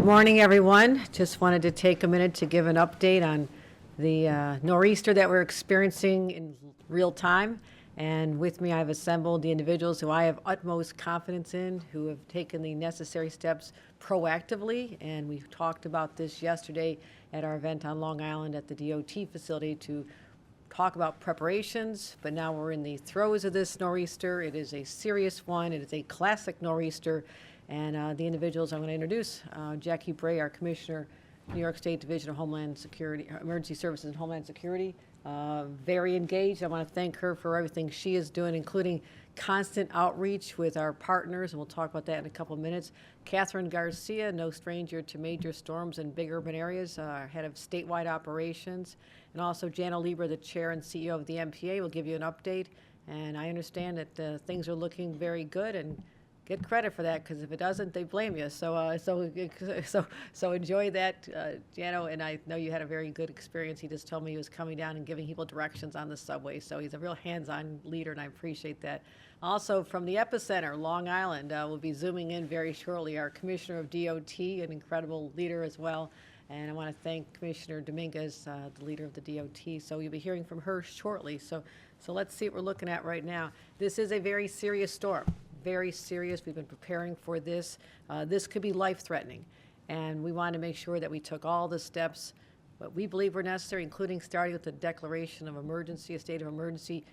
Good morning, everyone. Just wanted to take a minute to give an update on the nor'easter that we're experiencing in real time. And with me, I've assembled the individuals who I have utmost confidence in, who have taken the necessary steps proactively. And we talked about this yesterday at our event on Long Island at the DOT facility to talk about preparations, but now we're in the throes of this nor'easter. It is a serious one. It is a classic nor'easter. And the individuals I'm going to introduce, Jackie Bray, our Commissioner, New York State Division of Homeland Security, Emergency Services and Homeland Security, very engaged. I want to thank her for everything she is doing, including constant outreach with our partners, and we'll talk about that in a couple of minutes. Catherine Garcia, no stranger to major storms in big urban areas, head of statewide operations, and also Jana Lieber, the chair and CEO of the MPA, will give you an update. And I understand that things are looking very good, and get credit for that, because if it doesn't, they blame you. So enjoy that, Jano. And I know you had a very good experience. He just told me he was coming down and giving people directions on the subway. So he's a real hands-on leader, and I appreciate that. Also, from the epicenter, Long Island, we'll be zooming in very shortly. Our Commissioner of DOT, an incredible leader as well. And I want to thank Commissioner Dominguez, the leader of the DOT. So you'll be hearing from her shortly. So let's see what we're looking at right now. This is a very serious storm. Very serious. We've been preparing for this. This could be life-threatening, and we wanted to make sure that we took all the steps that we believe were necessary, including starting with the declaration of emergency, a state of emergency,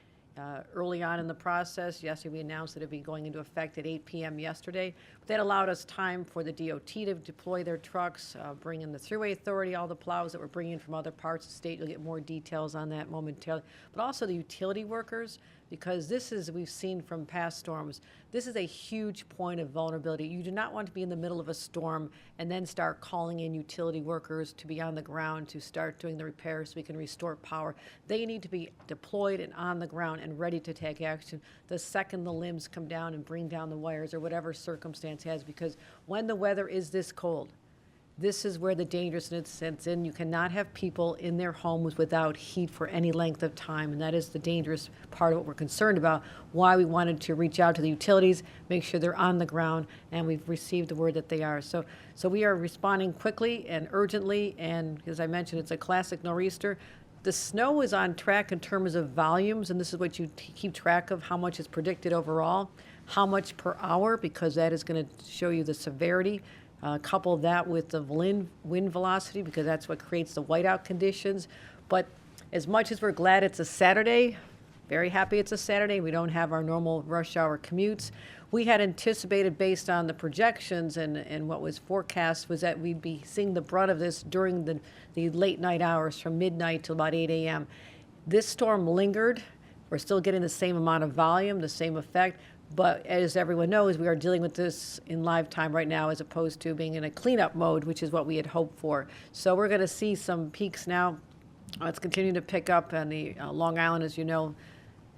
early on in the process. Yesterday, we announced that it would be going into effect at 8 p.m. yesterday. But that allowed us time for the DOT to deploy their trucks, bring in the Thruway Authority, all the plows that we're bringing in from other parts of the state. You'll get more details on that momentarily. But also the utility workers, because this is, we've seen from past storms, this is a huge point of vulnerability. You do not want to be in the middle of a storm and then start calling in utility workers to be on the ground to start doing the repairs so we can restore power. They need to be deployed and on the ground and ready to take action the second the limbs come down and bring down the wires or whatever circumstance has, because when the weather is this cold, this is where the dangerousness sets in. You cannot have people in their homes without heat for any length of time, and that is the dangerous part of what we're concerned about, why we wanted to reach out to the utilities, make sure they're on the ground, and we've received the word that they are. So we are responding quickly and urgently, and as I mentioned, it's a classic nor'easter. The snow is on track in terms of volumes, and this is what you keep track of, how much is predicted overall, how much per hour, because that is going to show you the severity. Couple that with the wind velocity, because that's what creates the whiteout conditions. But as much as we're glad it's a Saturday, very happy it's a Saturday, we don't have our normal rush hour commutes. We had anticipated, based on the projections and what was forecast, was that we'd be seeing the brunt of this during the late night hours from midnight till about 8 a.m. This storm lingered. We're still getting the same amount of volume, the same effect. But as everyone knows, we are dealing with this in live time right now, as opposed to being in a cleanup mode, which is what we had hoped for. So we're going to see some peaks now. It's continuing to pick up on the Long Island, as you know,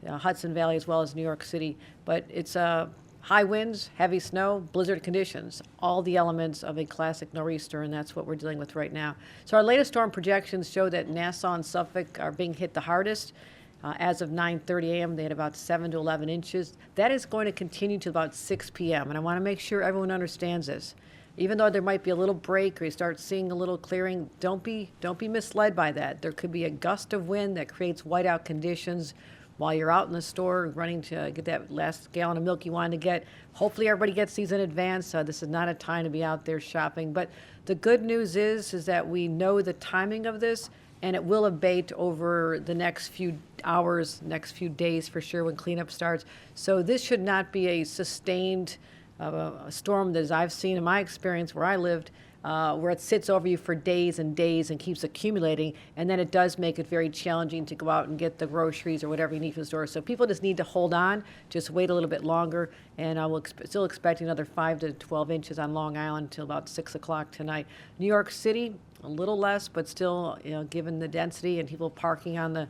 Hudson Valley, as well as New York City. But it's high winds, heavy snow, blizzard conditions, all the elements of a classic nor'easter, and that's what we're dealing with right now. So our latest storm projections show that Nassau and Suffolk are being hit the hardest. As of 9:30 a.m., they had about 7 to 11 inches. That is going to continue to about 6 p.m., and I want to make sure everyone understands this. Even though there might be a little break or you start seeing a little clearing, don't be misled by that. There could be a gust of wind that creates whiteout conditions while you're out in the store running to get that last gallon of milk you wanted to get. Hopefully everybody gets these in advance. This is not a time to be out there shopping. But the good news is that we know the timing of this, and it will abate over the next few hours, next few days for sure, when cleanup starts. So this should not be a sustained storm that, as I've seen in my experience where I lived, where it sits over you for days and days and keeps accumulating, and then it does make it very challenging to go out and get the groceries or whatever you need from the store. So people just need to hold on, just wait a little bit longer, and I will still expect another 5 to 12 inches on Long Island until about 6 o'clock tonight. New York City, a little less, but still, given the density and people parking on the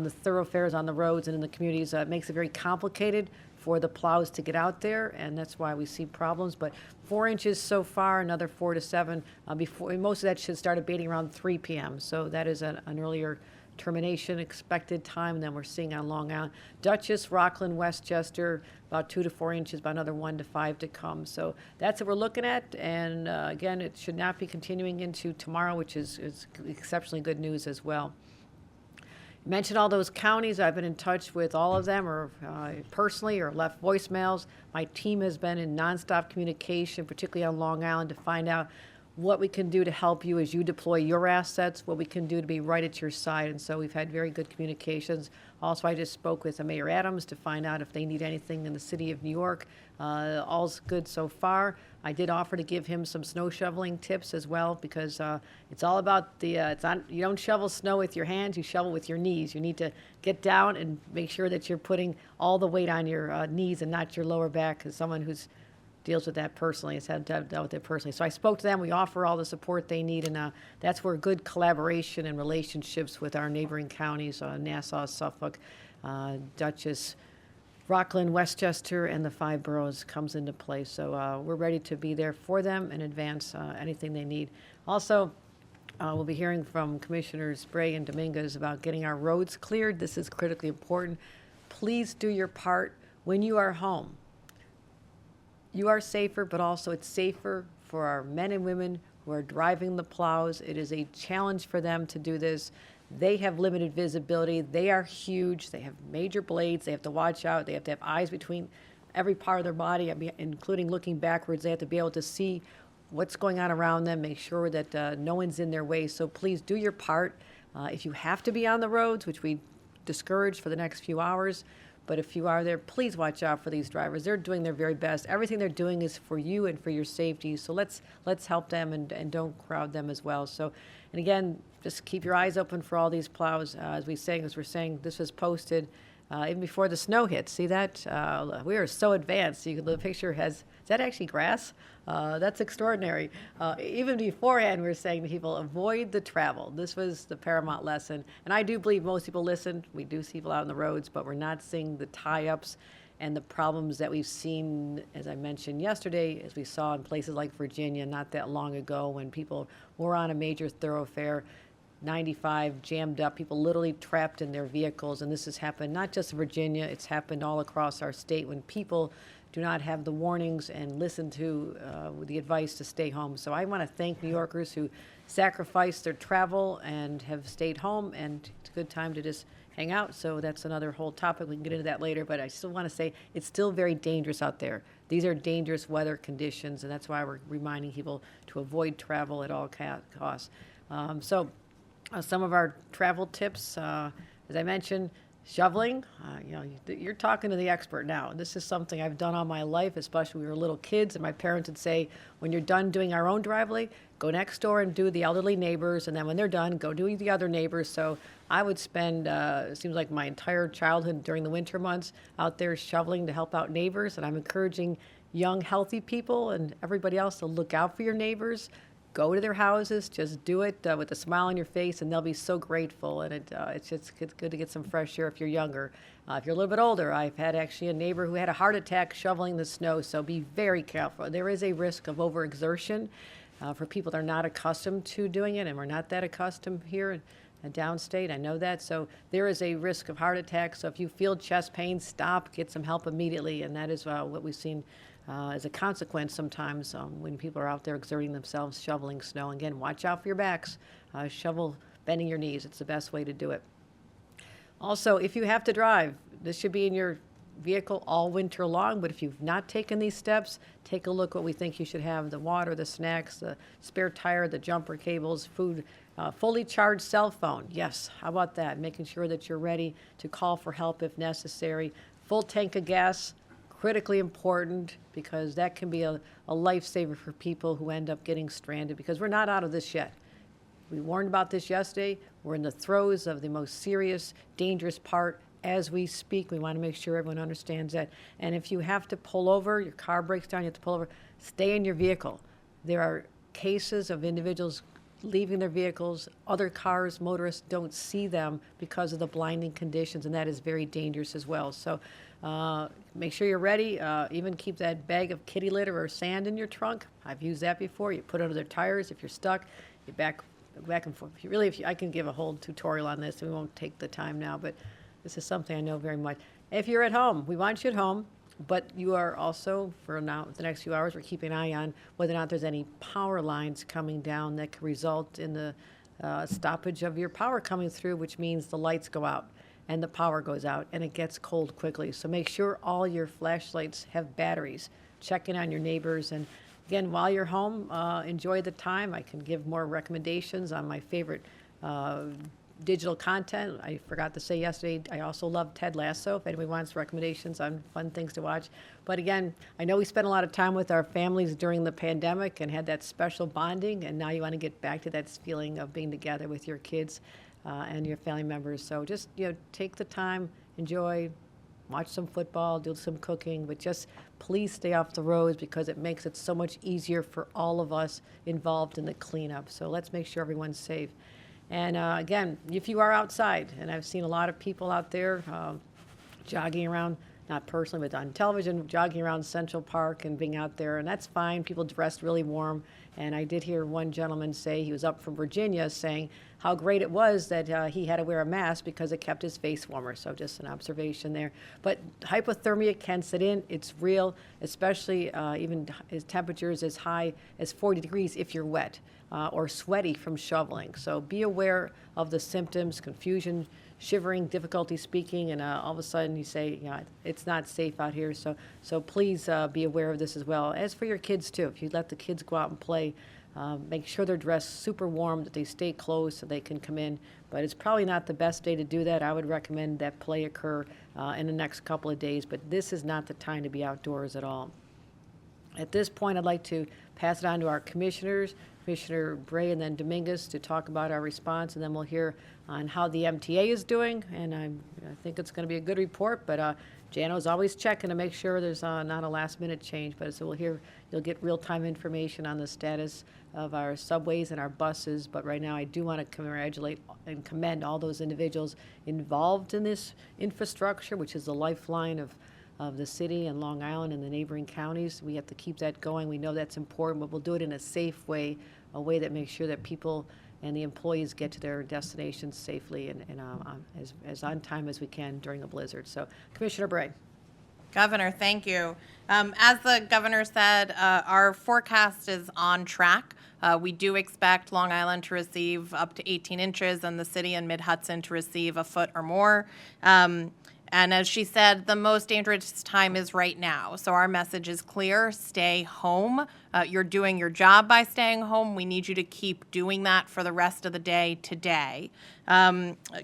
thoroughfares, on the roads and in the communities, it makes it very complicated for the plows to get out there, and that's why we see problems. But 4 inches so far, another 4 to 7 before. Most of that should start abating around 3 p.m. So that is an earlier termination expected time than we're seeing on Long Island. Dutchess, Rockland, Westchester, about 2 to 4 inches, about another 1 to 5 to come. So that's what we're looking at. And again, it should not be continuing into tomorrow, which is exceptionally good news as well. You mentioned all those counties. I've been in touch with all of them, or personally, or left voicemails. My team has been in nonstop communication, particularly on Long Island, to find out what we can do to help you as you deploy your assets, what we can do to be right at your side. And so we've had very good communications. Also, I just spoke with Mayor Adams to find out if they need anything in the city of New York. All's good so far. I did offer to give him some snow shoveling tips as well, because it's all about you don't shovel snow with your hands, you shovel with your knees. You need to get down and make sure that you're putting all the weight on your knees and not your lower back, as someone who's deals with that personally, has had dealt with it personally. So I spoke to them. We offer all the support they need, and that's where good collaboration and relationships with our neighboring counties, Nassau, Suffolk, Dutchess, Rockland, Westchester, and the 5 boroughs comes into play. So we're ready to be there for them and advance anything they need. Also, we'll be hearing from Commissioners Spray and Dominguez about getting our roads cleared. This is critically important. Please do your part when you are home. You are safer, but also it's safer for our men and women who are driving the plows. It is a challenge for them to do this. They have limited visibility. They are huge. They have major blades. They have to watch out. They have to have eyes between every part of their body, including looking backwards. They have to be able to see what's going on around them, make sure that no one's in their way. So please do your part. If you have to be on the roads, which we discourage for the next few hours, but if you are there, please watch out for these drivers. They're doing their very best. Everything they're doing is for you and for your safety. So let's help them and don't crowd them as well. So, and again, just keep your eyes open for all these plows. As we're saying, this was posted even before the snow hit. See that? We are so advanced. The picture is that actually grass? That's extraordinary. Even beforehand, we were saying to people, avoid the travel. This was the paramount lesson. And I do believe most people listen. We do see people out on the roads, but we're not seeing the tie-ups and the problems that we've seen, as I mentioned yesterday, as we saw in places like Virginia not that long ago, when people were on a major thoroughfare, 95 jammed up, people literally trapped in their vehicles. And this has happened not just in Virginia, it's happened all across our state when people do not have the warnings and listen to the advice to stay home. So I want to thank New Yorkers who sacrificed their travel and have stayed home, and it's a good time to just hang out. So that's another whole topic. We can get into that later, but I still want to say it's still very dangerous out there. These are dangerous weather conditions, and that's why we're reminding people to avoid travel at all costs. Some of our travel tips, as I mentioned, shoveling, you're talking to the expert now. This is something I've done all my life, especially when we were little kids, and my parents would say, when you're done doing our own driveway, go next door and do the elderly neighbors, and then when they're done, go do the other neighbors. So I would spend, it seems like my entire childhood during the winter months out there shoveling to help out neighbors, and I'm encouraging young, healthy people and everybody else to look out for your neighbors. Go to their houses, just do it with a smile on your face, and they'll be so grateful. And it's good to get some fresh air if you're younger. If you're a little bit older, I've had actually a neighbor who had a heart attack shoveling the snow, so be very careful. There is a risk of overexertion for people that are not accustomed to doing it, and we're not that accustomed here in Downstate. I know that. So there is a risk of heart attack. So if you feel chest pain, stop, get some help immediately, and that is what we've seen as a consequence sometimes when people are out there exerting themselves, shoveling snow. Again, watch out for your backs. Shovel bending your knees. It's the best way to do it. Also, if you have to drive, this should be in your vehicle all winter long, but if you've not taken these steps, take a look what we think you should have: the water, the snacks, the spare tire, the jumper cables, food, fully charged cell phone. Yes, how about that? Making sure that you're ready to call for help if necessary. Full tank of gas, critically important, because that can be a lifesaver for people who end up getting stranded, because we're not out of this yet. We warned about this yesterday. We're in the throes of the most serious, dangerous part as we speak. We want to make sure everyone understands that. And if you have to pull over, your car breaks down, you have to pull over, stay in your vehicle. There are cases of individuals leaving their vehicles. Other cars, motorists don't see them because of the blinding conditions, and that is very dangerous as well. So make sure you're ready. Even keep that bag of kitty litter or sand in your trunk. I've used that before. You put it under their tires. If you're stuck, you back and forth. I can give a whole tutorial on this, and we won't take the time now, but this is something I know very much. If you're at home, we want you at home, but you are also, for now, the next few hours, we're keeping an eye on whether or not there's any power lines coming down that could result in the stoppage of your power coming through, which means the lights go out and the power goes out and it gets cold quickly. So make sure all your flashlights have batteries. Check in on your neighbors. And again, while you're home, enjoy the time. I can give more recommendations on my favorite digital content. I forgot to say yesterday, I also love Ted Lasso, if anybody wants recommendations on fun things to watch. But again, I know we spent a lot of time with our families during the pandemic and had that special bonding, and now you want to get back to that feeling of being together with your kids and your family members. So just, take the time, enjoy, watch some football, do some cooking, but just please stay off the roads because it makes it so much easier for all of us involved in the cleanup. So let's make sure everyone's safe. And again, if you are outside, and I've seen a lot of people out there jogging around, not personally, but on television, jogging around Central Park and being out there, and that's fine. People dressed really warm. And I did hear one gentleman say, he was up from Virginia, saying how great it was that he had to wear a mask because it kept his face warmer. So just an observation there. But hypothermia can set in. It's real, especially even temperatures as high as 40 degrees if you're wet or sweaty from shoveling. So be aware of the symptoms: confusion, shivering, difficulty speaking, and all of a sudden you say, it's not safe out here. So please be aware of this as well. As for your kids too, if you let the kids go out and play, make sure they're dressed super warm, that they stay closed so they can come in. But it's probably not the best day to do that. I would recommend that play occur in the next couple of days, but this is not the time to be outdoors at all. At this point, I'd like to pass it on to our commissioners, Commissioner Bray and then Dominguez, to talk about our response, and then we'll hear on how the MTA is doing. And I think it's going to be a good report, but Jano's always checking to make sure there's not a last-minute change. But so you'll get real-time information on the status of our subways and our buses. But right now, I do want to congratulate and commend all those individuals involved in this infrastructure, which is the lifeline of the city and Long Island and the neighboring counties. We have to keep that going. We know that's important, but we'll do it in a safe way, a way that makes sure that people and the employees get to their destinations safely and as on time as we can during a blizzard. So, Commissioner Bray. Governor, thank you. As the governor said, our forecast is on track. We do expect Long Island to receive up to 18 inches and the city and Mid-Hudson to receive a foot or more. And as she said, the most dangerous time is right now. So our message is clear: stay home. You're doing your job by staying home. We need you to keep doing that for the rest of the day today.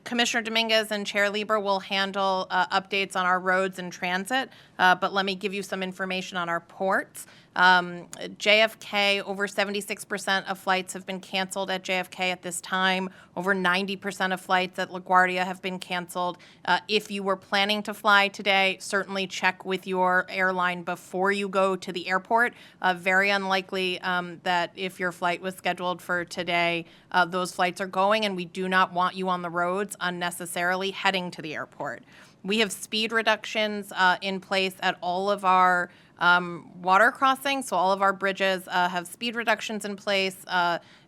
Commissioner Dominguez and Chair Lieber will handle updates on our roads and transit, but let me give you some information on our ports. JFK, over 76% of flights have been canceled at JFK at this time. Over 90% of flights at LaGuardia have been canceled. If you were planning to fly today, certainly check with your airline before you go to the airport. Very unlikely that if your flight was scheduled for today, those flights are going, and we do not want you on the roads unnecessarily heading to the airport. We have speed reductions in place at all of our water crossings. So all of our bridges have speed reductions in place,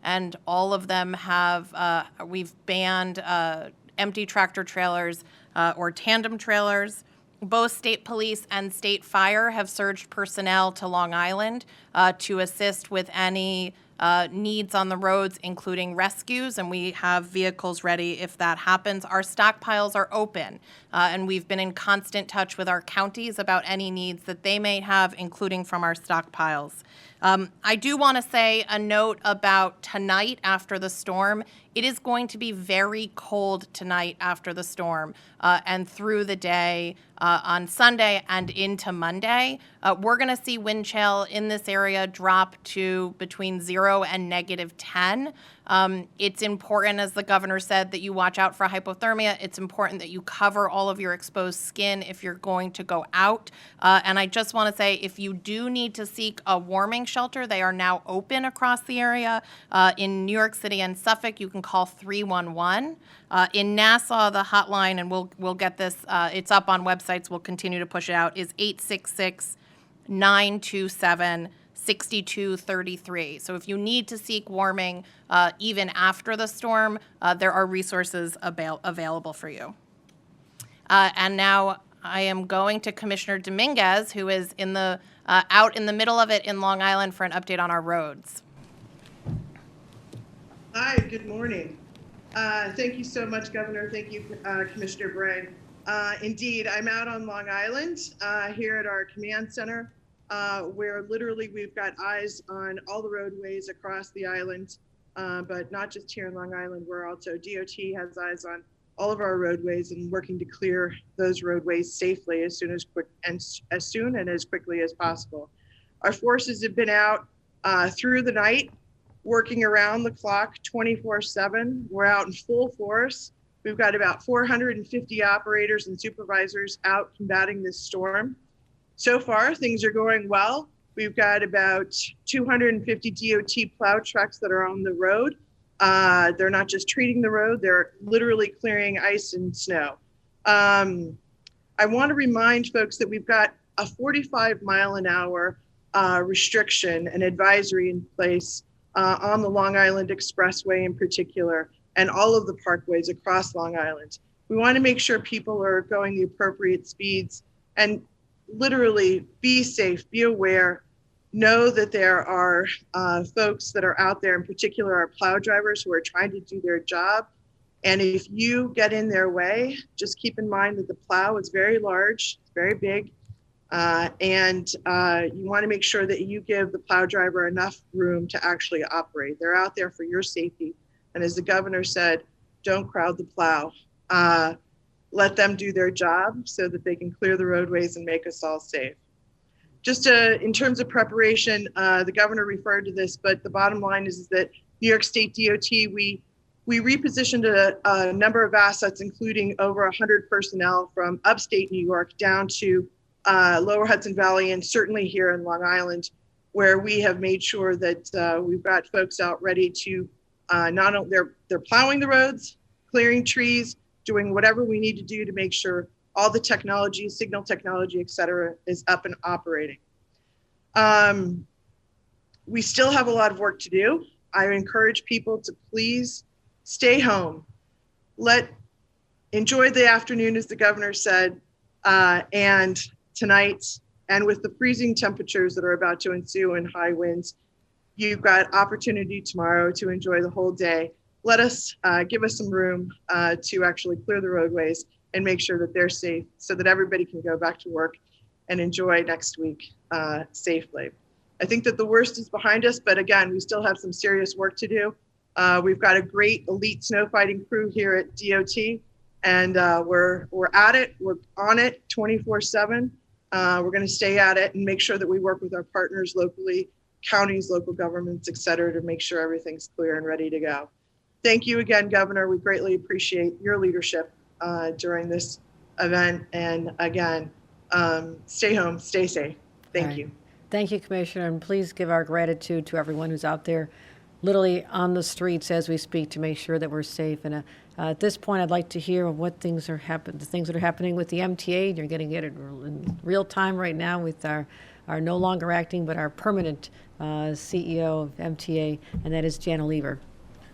and all of them have, we've banned empty tractor trailers or tandem trailers. Both state police and state fire have surged personnel to Long Island to assist with any needs on the roads, including rescues, and we have vehicles ready if that happens. Our stockpiles are open, and we've been in constant touch with our counties about any needs that they may have, including from our stockpiles. I do want to say a note about tonight after the storm. It is going to be very cold tonight after the storm and through the day on Sunday and into Monday. We're going to see wind chill in this area drop to between 0 and -10. It's important, as the governor said, that you watch out for hypothermia. It's important that you cover all of your exposed skin if you're going to go out. And I just want to say, if you do need to seek a warming shelter, they are now open across the area. In New York City and Suffolk, you can call 311. In Nassau, the hotline, and we'll get this, it's up on websites, we'll continue to push it out, is 866-927 6233. So if you need to seek warming even after the storm, there are resources available for you. And now I am going to Commissioner Dominguez, who is out in the middle of it in Long Island for an update on our roads. Hi, good morning. Thank you so much, Governor. Thank you, Commissioner Bray. Indeed, I'm out on Long Island here at our command center, where literally we've got eyes on all the roadways across the island, but not just here in Long Island. We're also, DOT has eyes on all of our roadways and working to clear those roadways safely as soon and as quickly as possible. Our forces have been out through the night, working around the clock 24/7. We're out in full force. We've got about 450 operators and supervisors out combating this storm. So far, things are going well. We've got about 250 DOT plow trucks that are on the road. They're not just treating the road, they're literally clearing ice and snow. I want to remind folks that we've got a 45-mile-an-hour restriction and advisory in place on the Long Island Expressway in particular, and all of the parkways across Long Island. We want to make sure people are going the appropriate speeds and literally be safe, be aware, know that there are folks that are out there, in particular our plow drivers who are trying to do their job. And if you get in their way, just keep in mind that the plow is very large, it's very big, and you want to make sure that you give the plow driver enough room to actually operate. They're out there for your safety. And as the governor said, don't crowd the plow. Let them do their job so that they can clear the roadways and make us all safe. Just in terms of preparation, the governor referred to this, but the bottom line is that New York State DOT, we repositioned a number of assets, including over 100 personnel from upstate New York down to lower Hudson Valley, and certainly here in Long Island, where we have made sure that we've got folks out ready to not only they're plowing the roads, clearing trees, doing whatever we need to do to make sure all the technology, signal technology, et cetera, is up and operating. We still have a lot of work to do. I encourage people to please stay home. Enjoy the afternoon, as the governor said, and tonight, and with the freezing temperatures that are about to ensue and high winds, you've got opportunity tomorrow to enjoy the whole day. Give us some room to actually clear the roadways and make sure that they're safe so that everybody can go back to work and enjoy next week safely. I think that the worst is behind us, but again, we still have some serious work to do. We've got a great elite snow fighting crew here at DOT, and we're at it. We're on it 24/7. We're going to stay at it and make sure that we work with our partners locally, counties, local governments, et cetera, to make sure everything's clear and ready to go. Thank you again, Governor. We greatly appreciate your leadership during this event. And again, stay home, stay safe. Thank you. Thank you, Commissioner, and please give our gratitude to everyone who's out there literally on the streets as we speak to make sure that we're safe. And at this point, I'd like to hear what things are the things that are happening with the MTA. You're getting it in real time right now with our no longer acting, but our permanent CEO of MTA, and that is Jana Lever.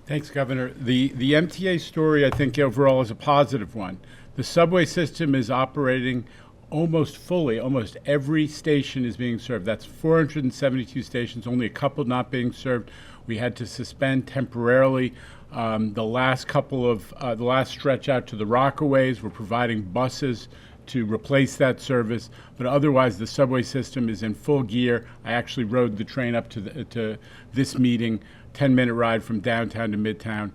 Thanks, Governor. The MTA story, I think, overall is a positive one. The subway system is operating almost fully. Almost every station is being served. That's 472 stations, only a couple not being served. We had to suspend temporarily the last stretch out to the Rockaways. We're providing buses to replace that service, but otherwise the subway system is in full gear. I actually rode the train up to this meeting, 10-minute ride from downtown to Midtown.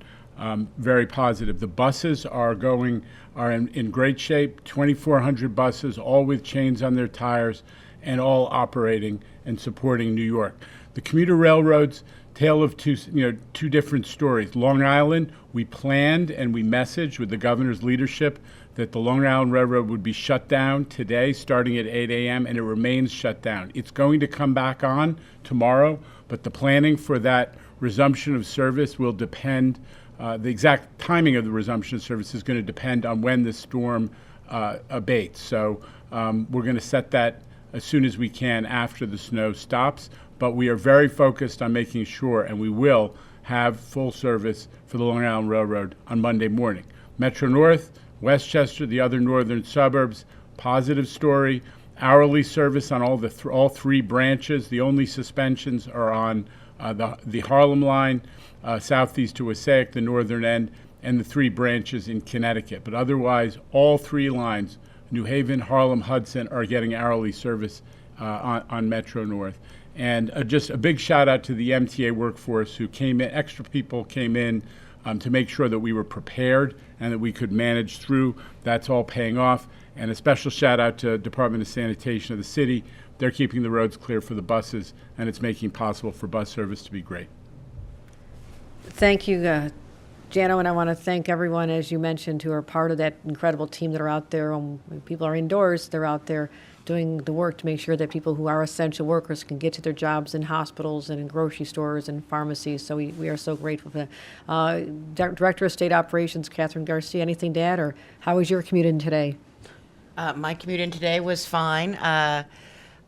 Very positive. The buses are in great shape. 2,400 buses, all with chains on their tires, and all operating and supporting New York. The commuter railroads, tale of two different stories. Long Island, we planned and we messaged with the governor's leadership that the Long Island Railroad would be shut down today, starting at 8 a.m., and it remains shut down. It's going to come back on tomorrow, but the planning for that resumption of service will depend, the exact timing of the resumption of service is going to depend on when the storm abates. So we're going to set that as soon as we can after the snow stops. but we are very focused on making sure, and we will have full service for the Long Island Railroad on Monday morning. Metro North, Westchester, the other northern suburbs, positive story. Hourly service on all three branches. The only suspensions are on the Harlem line, southeast to Passaic, the northern end, and the three branches in Connecticut. But otherwise, all three lines, New Haven, Harlem, Hudson, are getting hourly service on Metro North. And just a big shout out to the MTA workforce who came in, extra people came in to make sure that we were prepared and that we could manage through. That's all paying off. And a special shout out to Department of Sanitation of the city. They're keeping the roads clear for the buses, and it's making it possible for bus service to be great. Thank you, Jano, and I want to thank everyone, as you mentioned, who are part of that incredible team that are out there. When people are indoors, they're out there doing the work to make sure that people who are essential workers can get to their jobs in hospitals and in grocery stores and pharmacies. So we are so grateful for that. Director of State Operations, Catherine Garcia, anything to add, or how was your commute in today? My commute in today was fine.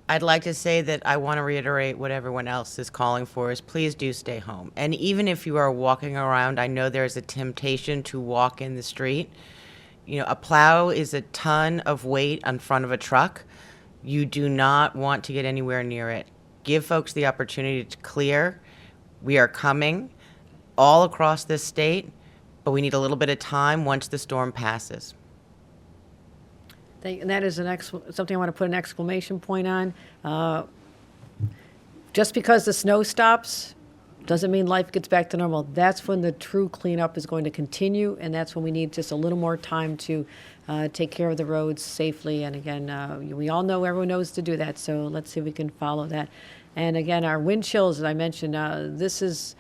I'd like to say that I want to reiterate what everyone else is calling for is please do stay home. And even if you are walking around, I know there's a temptation to walk in the street. You know, a plow is a ton of weight in front of a truck. You do not want to get anywhere near it. Give folks the opportunity to clear. We are coming all across this state, but we need a little bit of time once the storm passes. And that is something I want to put an exclamation point on. Just because the snow stops doesn't mean life gets back to normal. That's when the true cleanup is going to continue, and that's when we need just a little more time to take care of the roads safely. And again, we all know, everyone knows to do that, so let's see if we can follow that. And again, our wind chills, as I mentioned, this is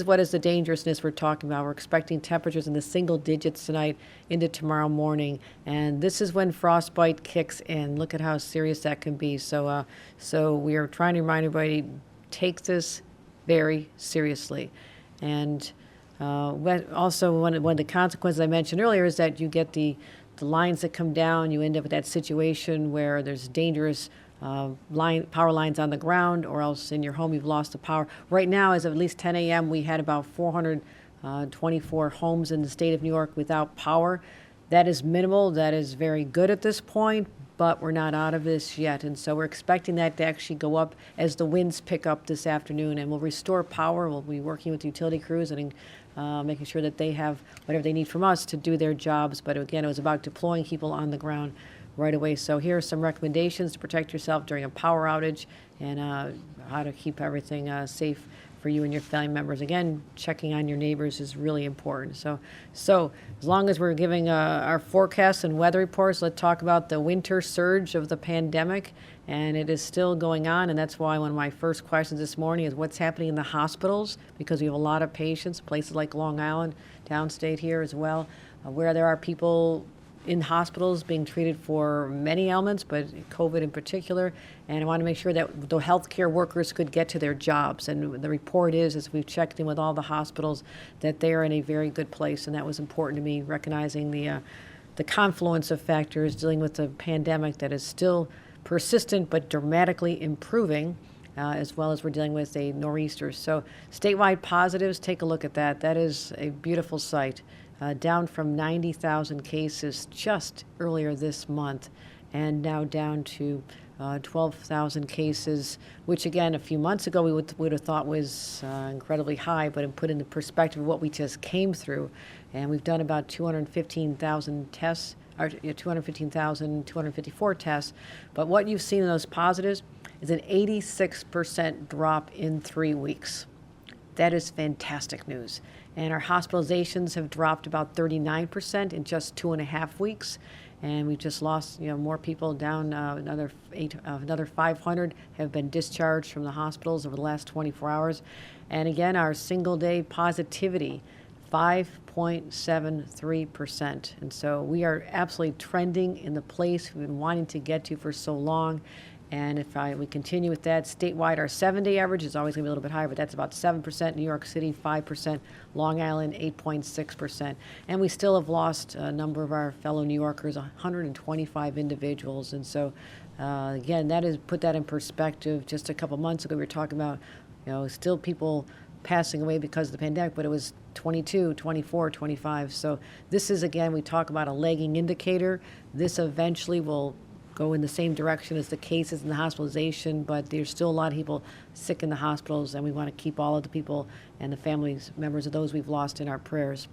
what is the dangerousness we're talking about. We're expecting temperatures in the single digits tonight into tomorrow morning. And this is when frostbite kicks in. Look at how serious that can be. So we are trying to remind everybody, take this very seriously. And also one of the consequences I mentioned earlier is that you get the lines that come down. You end up with that situation where there's dangerous power lines on the ground, or else in your home you've lost the power. Right now, as of at least 10 a.m., we had about 424 homes in the state of New York without power. That is minimal. That is very good at this point, but we're not out of this yet. And so we're expecting that to actually go up as the winds pick up this afternoon, and we'll restore power. We'll be working with utility crews and making sure that they have whatever they need from us to do their jobs. But again, it was about deploying people on the ground right away. So here are some recommendations to protect yourself during a power outage and how to keep everything safe for you and your family members. Again, checking on your neighbors is really important. So as long as we're giving our forecasts and weather reports, let's talk about the winter surge of the pandemic. And it is still going on, and that's why one of my first questions this morning is what's happening in the hospitals, because we have a lot of patients, places like Long Island, Downstate here as well, where there are people in hospitals being treated for many ailments, but COVID in particular. And I want to make sure that the healthcare workers could get to their jobs. And the report is, as we've checked in with all the hospitals, that they are in a very good place. And that was important to me, recognizing the confluence of factors dealing with the pandemic that is still persistent but dramatically improving, as well as we're dealing with a nor'easter. So statewide positives, take a look at that. That is a beautiful sight. Down from 90,000 cases just earlier this month, and now down to 12,000 cases, which again, a few months ago we would have thought was incredibly high, but put into perspective of what we just came through. And we've done about 215,000 tests, or 215,254 tests. But what you've seen in those positives is an 86% drop in 3 weeks. That is fantastic news. And our hospitalizations have dropped about 39% in just 2.5 weeks. And we've just lost, more people down. Another 500 have been discharged from the hospitals over the last 24 hours. And again, our single-day positivity, 5.73%. And so we are absolutely trending in the place we've been wanting to get to for so long. And if we continue with that, statewide, our 7-day average is always going to be a little bit higher, but that's about 7%. New York City, 5%. Long Island, 8.6%. And we still have lost a number of our fellow New Yorkers, 125 individuals. And so Again, that is, put that in perspective. Just a couple months ago, we were talking about, still people passing away because of the pandemic, but it was 22, 24, 25. So this is, again, we talk about a lagging indicator. This eventually will go in the same direction as the cases and the hospitalization, but there's still a lot of people sick in the hospitals, and we want to keep all of the people and the families, members of those we've lost in our prayers.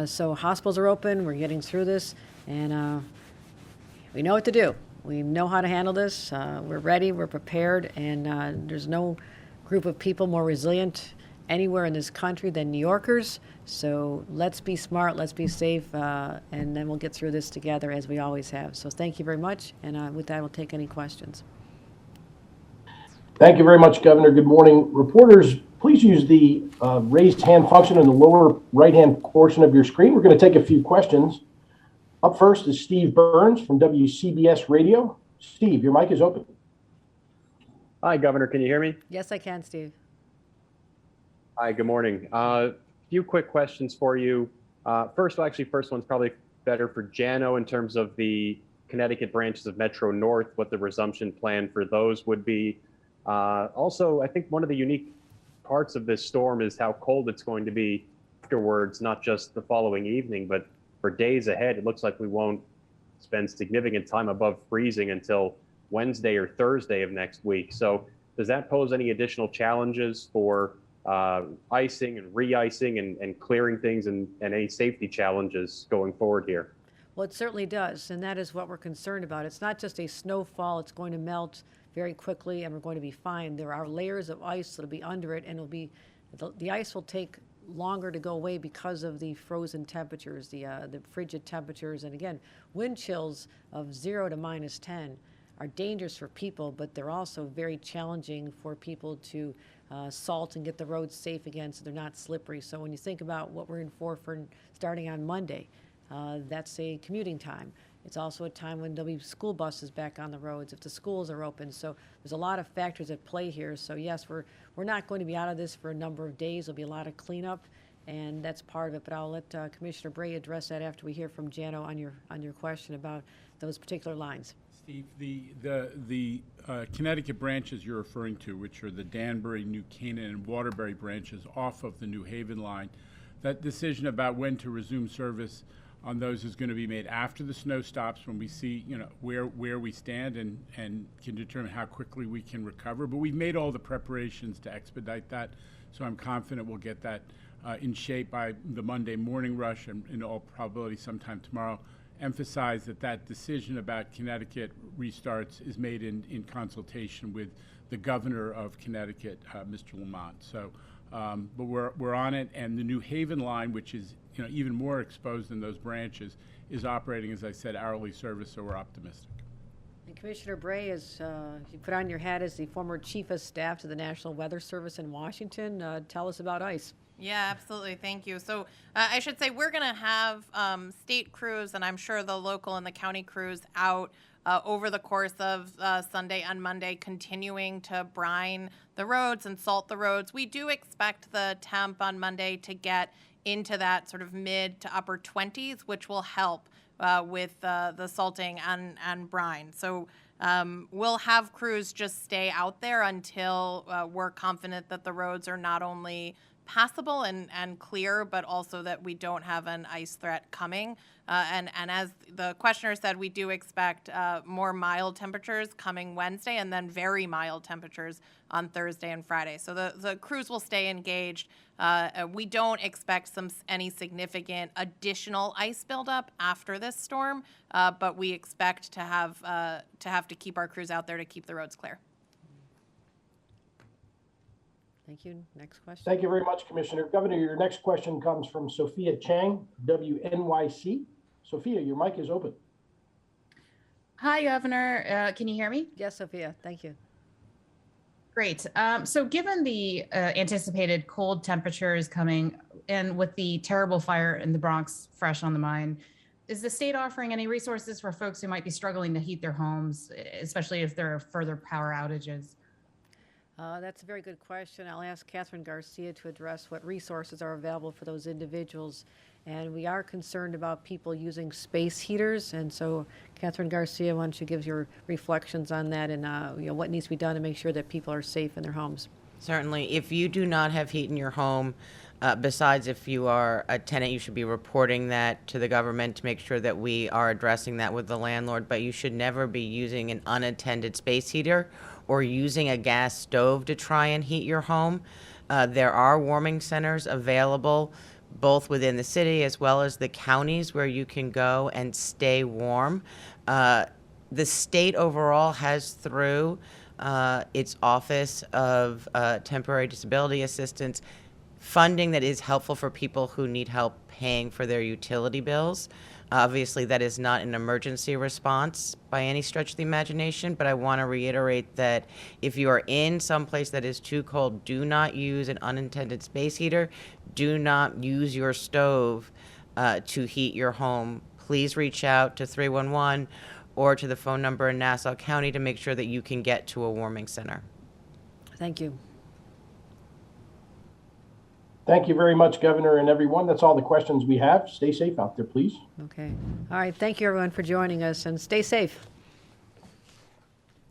So hospitals are open. We're getting through this, and we know what to do. We know how to handle this. We're ready. We're prepared, and there's no group of people more resilient anywhere in this country than New Yorkers. So let's be smart, let's be safe, and then we'll get through this together as we always have. So thank you very much, and with that, we'll take any questions. Thank you very much, Governor. Good morning. Reporters, please use the raised hand function in the lower right-hand portion of your screen. We're going to take a few questions. Up first is Steve Burns from WCBS Radio. Steve, your mic is open. Hi, Governor. Can you hear me? Yes, I can, Steve. Hi, good morning. Few quick questions for you. First one's probably better for Jano in terms of the Connecticut branches of Metro North, what the resumption plan for those would be. Also, I think one of the unique parts of this storm is how cold it's going to be afterwards, not just the following evening, but for days ahead. It looks like we won't spend significant time above freezing until Wednesday or Thursday of next week. So does that pose any additional challenges for icing and re-icing and clearing things and any safety challenges going forward here? Well, it certainly does, and that is what we're concerned about. It's not just a snowfall. It's going to melt very quickly, and we're going to be fine. There are layers of ice that'll be under it, and it'll be, the ice will take longer to go away because of the frozen temperatures, the frigid temperatures, and again, wind chills of 0 to -10 are dangerous for people, but they're also very challenging for people to salt and get the roads safe again so they're not slippery. So when you think about what we're in for starting on Monday, that's a commuting time. It's also a time when there'll be school buses back on the roads if the schools are open. So there's a lot of factors at play here. So yes, we're not going to be out of this for a number of days. There'll be a lot of cleanup, and that's part of it. But I'll let Commissioner Bray address that after we hear from Jano on your question about those particular lines. Steve, the Connecticut branches you're referring to, which are the Danbury, New Canaan, and Waterbury branches off of the New Haven line, that decision about when to resume service on those is going to be made after the snow stops, when we see where we stand and can determine how quickly we can recover. But we've made all the preparations to expedite that, so I'm confident we'll get that in shape by the Monday morning rush, and in all probability sometime tomorrow. Emphasize that decision about Connecticut restarts is made in consultation with the governor of Connecticut, Mr. Lamont. So, but we're on it, and the New Haven line, which is even more exposed than those branches, is operating, as I said, hourly service. So we're optimistic. And Commissioner Bray, as you put on your hat as the former chief of staff to the National Weather Service in Washington, tell us about ice. Yeah, absolutely. Thank you. So I should say we're going to have state crews, and I'm sure the local and the county crews out over the course of Sunday and Monday, continuing to brine the roads and salt the roads. We do expect the temp on Monday to get into that sort of mid to upper 20s, which will help with the salting and brine. So we'll have crews just stay out there until we're confident that the roads are not only passable and clear, but also that we don't have an ice threat coming. And as the questioner said, we do expect more mild temperatures coming Wednesday, and then very mild temperatures on Thursday and Friday. So the crews will stay engaged. We don't expect any significant additional ice buildup after this storm, but we expect to have to keep our crews out there to keep the roads clear. Thank you. Next question. Thank you very much, Commissioner. Governor, your next question comes from Sophia Chang, WNYC. Sophia, your mic is open. Hi, Governor. Can you hear me? Yes, Sophia. Thank you. Great. So given the anticipated cold temperatures coming and with the terrible fire in the Bronx fresh on the mind, is the state offering any resources for folks who might be struggling to heat their homes, especially if there are further power outages? That's a very good question. I'll ask Catherine Garcia to address what resources are available for those individuals. And we are concerned about people using space heaters. And so, Catherine Garcia, why don't you give your reflections on that and what needs to be done to make sure that people are safe in their homes? Certainly. If you do not have heat in your home, besides if you are a tenant, you should be reporting that to the government to make sure that we are addressing that with the landlord. But you should never be using an unattended space heater or using a gas stove to try and heat your home. There are warming centers available both within the city as well as the counties where you can go and stay warm. The state overall has through its Office of Temporary Disability Assistance funding that is helpful for people who need help paying for their utility bills. Obviously, that is not an emergency response by any stretch of the imagination, but I want to reiterate that if you are in some place that is too cold, do not use an unattended space heater. Do not use your stove to heat your home. Please reach out to 311 or to the phone number in Nassau County to make sure that you can get to a warming center. Thank you. Thank you very much, Governor, and everyone. That's all the questions we have. Stay safe out there, please. Okay. All right. Thank you, everyone, for joining us, and stay safe.